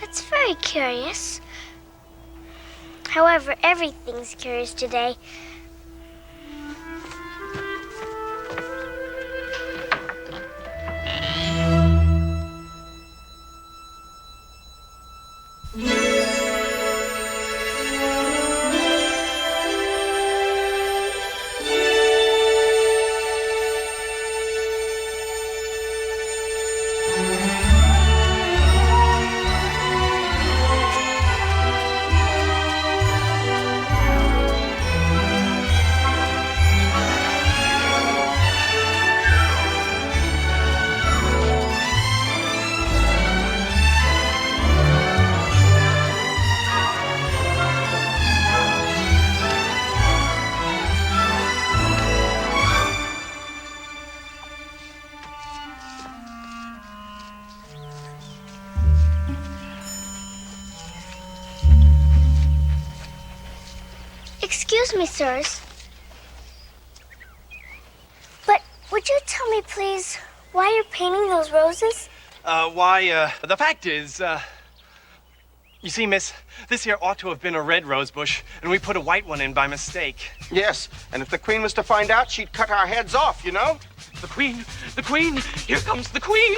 That's very curious. However, everything's curious today. Excuse me, sirs. But would you tell me, please, why you're painting those roses? The fact is, you see, miss, this here ought to have been a red rose bush, and we put a white one in by mistake. Yes, and if the Queen was to find out, she'd cut our heads off, you know? The Queen, here comes the Queen!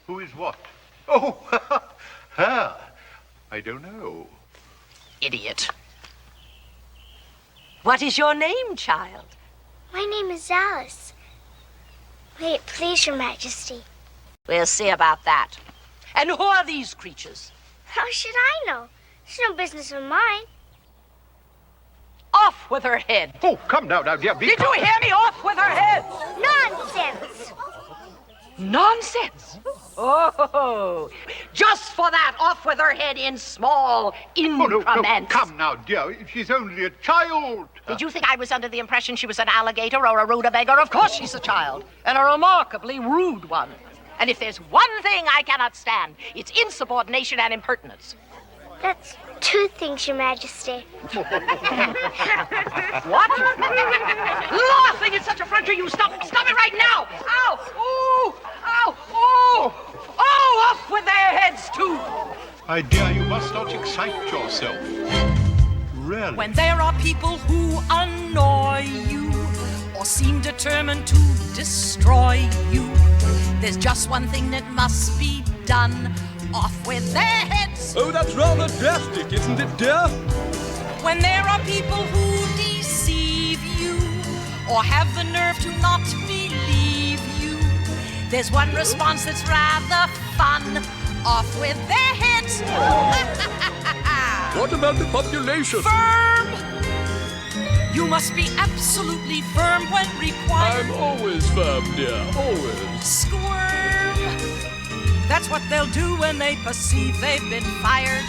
Who is what? Oh, her. I don't know. Idiot. What is your name, child? My name is Alice. May it please your majesty. We'll see about that. And who are these creatures? How should I know? It's no business of mine. Off with her head. Oh, come now, dear. Did you hear me? Off with her head. Nonsense. Nonsense. Oh, just for that, off with her head in small increments. Oh, no, come now, dear. She's only a child. Did you think I was under the impression she was an alligator or a rutabaga? Of course she's a child, and a remarkably rude one. And if there's one thing I cannot stand, it's insubordination and impertinence. That's two things, your majesty. What? Laughing in such effrontery, you stop it right now! Ow! Ooh! Ow! Ooh! Oh, off with their heads, too! My dear, you must not excite yourself. Really? When there are people who annoy you or seem determined to destroy you, there's just one thing that must be done. off with their heads. Oh, that's rather drastic, isn't it, dear? When there are people who deceive you or have the nerve to not believe you, there's one response that's rather fun. Off with their heads. What about the population? Firm. You must be absolutely firm when required. I'm always firm, dear, always. Squirm. That's what they'll do when they perceive they've been fired.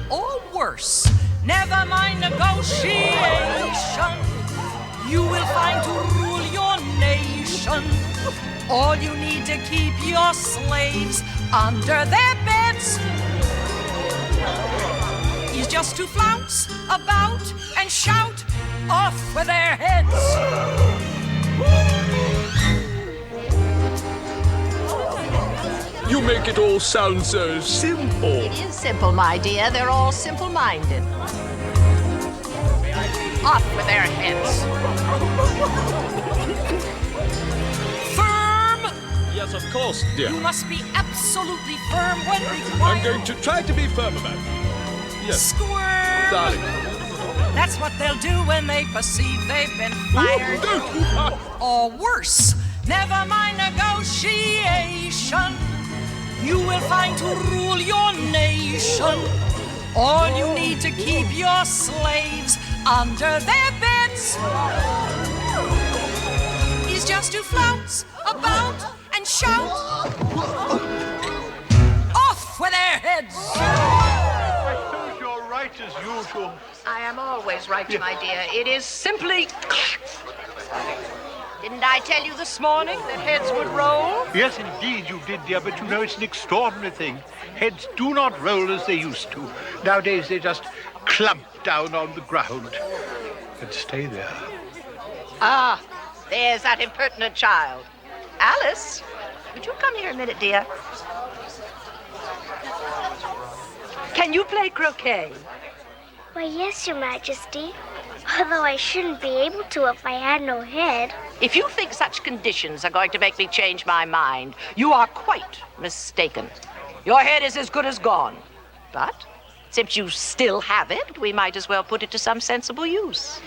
Or worse, never mind negotiation. You will find to rule your nation. All you need to keep your slaves under their beds is just to flounce about and shout off with their heads. You make it all sound so simple. It is simple, my dear. They're all simple-minded. Off with their heads. Firm. Yes, of course, dear. You must be absolutely firm when required. I'm going to try to be firm about it. Yes, Squirm. darling. That's what they'll do when they perceive they've been fired. Don't. Or worse, never mind negotiation. You will find to rule your nation. All you need to keep your slaves under their beds is just to flounce about and shout off with their heads. I suppose you're right as usual. I am always right, my dear. It is simply... Didn't I tell you this morning that heads would roll? Yes, indeed you did, dear, but you know it's an extraordinary thing. Heads do not roll as they used to. Nowadays they just clump down on the ground and stay there. Ah, there's that impertinent child. Alice, would you come here a minute, dear? Can you play croquet? Why, yes, Your Majesty. Although I shouldn't be able to if I had no head. If you think such conditions are going to make me change my mind, you are quite mistaken. Your head is as good as gone. But since you still have it, we might as well put it to some sensible use.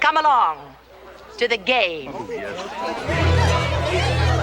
Come along to the game. Oh, yes.